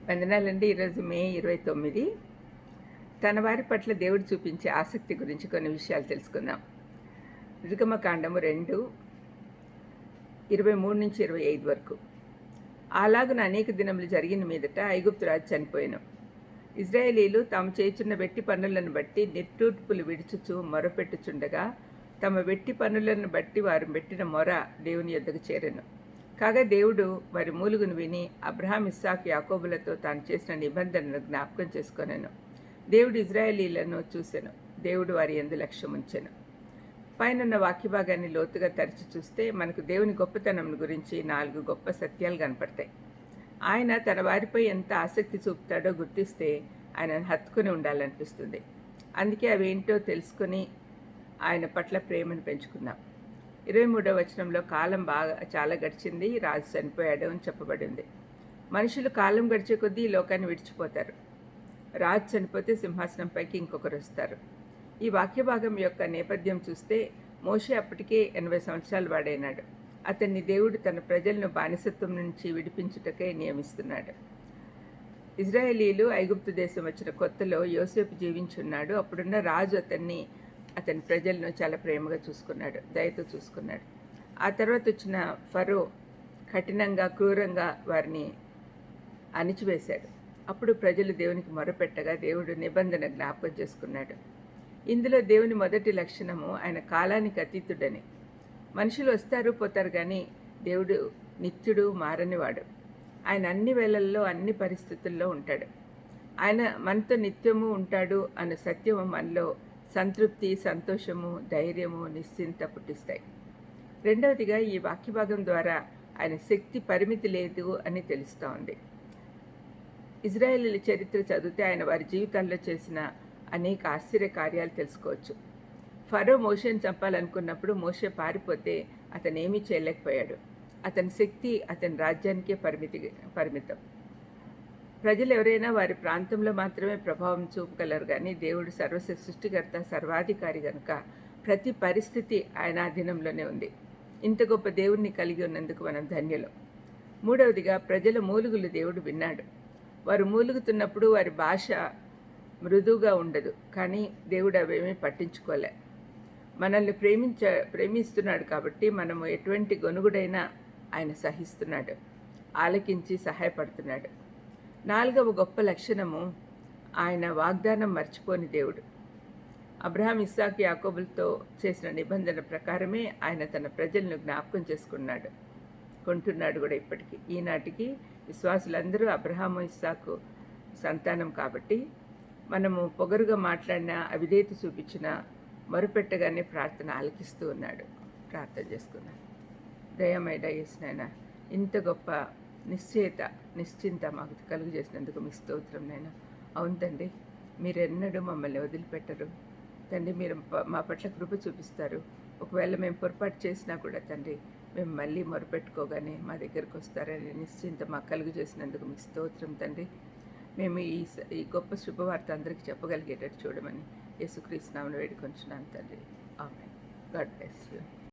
వందనాలండి. ఈరోజు మే 29. తన వారి పట్ల దేవుడు చూపించే ఆసక్తి గురించి కొన్ని విషయాలు తెలుసుకుందాం. నిర్గమకాండము 2, 23-25 వరకు. అలాగున అనేక దినములు జరిగిన మీదట ఐగుప్తు రాజు చనిపోయెను. ఇశ్రాయేలీలు తాము చేయుచున్న వెట్టి పనులను బట్టి నిట్టూర్పులు విడుచుచు మొరపెట్టుచుండగా తమ వెట్టి పనులను బట్టి వారు పెట్టిన మొర దేవుని యొద్దకు చేరెను. కాగా దేవుడు వారి మూలుగును విని అబ్రహాం, ఇస్సాకు, యాకోబులతో తాను చేసిన నిబంధనను జ్ఞాపకం చేసుకొనెను. దేవుడు ఇశ్రాయేలీలను చూసెను. దేవుడు వారి యందు లక్ష్యముంచెను. పైనున్న వాక్యభాగాన్ని లోతుగా తరచి చూస్తే మనకు దేవుని గొప్పతనం గురించి 4 గొప్ప సత్యాలు కనపడతాయి. ఆయన తన వారిపై ఎంత ఆసక్తి చూపుతాడో గుర్తిస్తే ఆయనను హత్తుకుని ఉండాలనిపిస్తుంది. అందుకే అవేంటో తెలుసుకుని ఆయన పట్ల ప్రేమను పెంచుకుందాం. 23వ వచనంలో కాలం చాలా గడిచింది, రాజు చనిపోయాడు అని చెప్పబడింది. మనుషులు కాలం గడిచే కొద్దీ ఈ లోకాన్ని విడిచిపోతారు. రాజు చనిపోతే సింహాసనంపైకి ఇంకొకరు వస్తారు. ఈ వాక్య భాగం యొక్క నేపథ్యం చూస్తే మోషే అప్పటికే 80 సంవత్సరాలు వాడైనాడు. అతన్ని దేవుడు తన ప్రజలను బానిసత్వం నుంచి విడిపించుటకే నియమిస్తున్నాడు. ఇజ్రాయేలీలు ఐగుప్తు దేశం వచ్చిన కొత్తలో యోసేపు జీవించున్నాడు. అప్పుడున్న రాజు అతని ప్రజలను చాలా ప్రేమగా చూసుకున్నాడు, దయతో చూసుకున్నాడు. ఆ తర్వాత వచ్చిన ఫరో కఠినంగా, క్రూరంగా వారిని అణిచివేశాడు. అప్పుడు ప్రజలు దేవునికి మొరపెట్టగా దేవుడు నిబంధన జ్ఞాపకం చేసుకున్నాడు. ఇందులో దేవుని మొదటి లక్షణము ఆయన కాలానికి అతీతుడని. మనుషులు వస్తారు పోతారు, కానీ దేవుడు నిత్యుడు, మారనివాడు. ఆయన అన్ని వేళల్లో, అన్ని పరిస్థితుల్లో ఉంటాడు. ఆయన మనతో నిత్యము ఉంటాడు అనే సత్యము మనలో సంతృప్తి, సంతోషము, ధైర్యము, నిశ్చింత పుట్టిస్తాయి. రెండవదిగా ఈ వాక్యభాగం ద్వారా ఆయన శక్తి పరిమితి లేదు అని తెలుస్తూ ఉంది. ఇజ్రాయేలీల చరిత్ర చదివితే ఆయన వారి జీవితాల్లో చేసిన అనేక ఆశ్చర్య కార్యాలు తెలుసుకోవచ్చు. ఫరో మోషేను చంపాలనుకున్నప్పుడు మోషే పారిపోతే అతను ఏమీ చేయలేకపోయాడు. అతని శక్తి అతని రాజ్యానికే పరిమితం. ప్రజలు ఎవరైనా వారి ప్రాంతంలో మాత్రమే ప్రభావం చూపగలరు, కానీ దేవుడు సృష్టికర్త, సర్వాధికారి కనుక ప్రతి పరిస్థితి ఆయన అధీనంలోనే ఉంది. ఇంత గొప్ప దేవుణ్ణి కలిగి ఉన్నందుకు మనం ధన్యులం. మూడవదిగా ప్రజల మూలుగులు దేవుడు విన్నాడు. వారు మూలుగుతున్నప్పుడు వారి భాష మృదువుగా ఉండదు, కానీ దేవుడు అవేమీ పట్టించుకోలే. మనల్ని ప్రేమిస్తున్నాడు కాబట్టి మనము ఎటువంటి గొనుగుడైనా ఆయన సహిస్తున్నాడు, ఆలకించి సహాయపడుతున్నాడు. 4వ గొప్ప లక్షణము ఆయన వాగ్దానం మర్చిపోని దేవుడు. అబ్రహాం, ఇస్సాకు, యాకోబులతో చేసిన నిబంధన ప్రకారమే ఆయన తన ప్రజలను జ్ఞాపకం కొంటున్నాడు కూడా ఇప్పటికీ. ఈనాటికి విశ్వాసులందరూ అబ్రహాము, ఇస్సాకు సంతానం కాబట్టి మనము పొగరుగా మాట్లాడినా, అవిధేయత చూపించినా, మొరపెట్టగానే ప్రార్థన ఆలకిస్తూ ఉన్నాడు. ప్రార్థన చేసుకున్నాను. దయమైడ యేసునైనా, ఇంత గొప్ప నిశ్చింత మాకు కలుగు చేసినందుకు మీ స్తోత్రం నైనా. అవును తండ్రి, మీరెన్నడూ మమ్మల్ని వదిలిపెట్టరు తండ్రి. మీరు మా పట్ల కృప చూపిస్తారు. ఒకవేళ మేము పొరపాటు చేసినా కూడా తండ్రి, మేము మళ్ళీ మొరపెట్టుకోగానే మా దగ్గరకు వస్తారని నిశ్చింత మాకు కలుగు చేసినందుకు మీ స్తోత్రం తండ్రి. మేము ఈ గొప్ప శుభవార్త అందరికీ చెప్పగలిగేటట్టు చూడమని యేసుక్రీస్తు నామమున వేడుకొంచున్నాను తండ్రి. ఆమేన్. God bless you.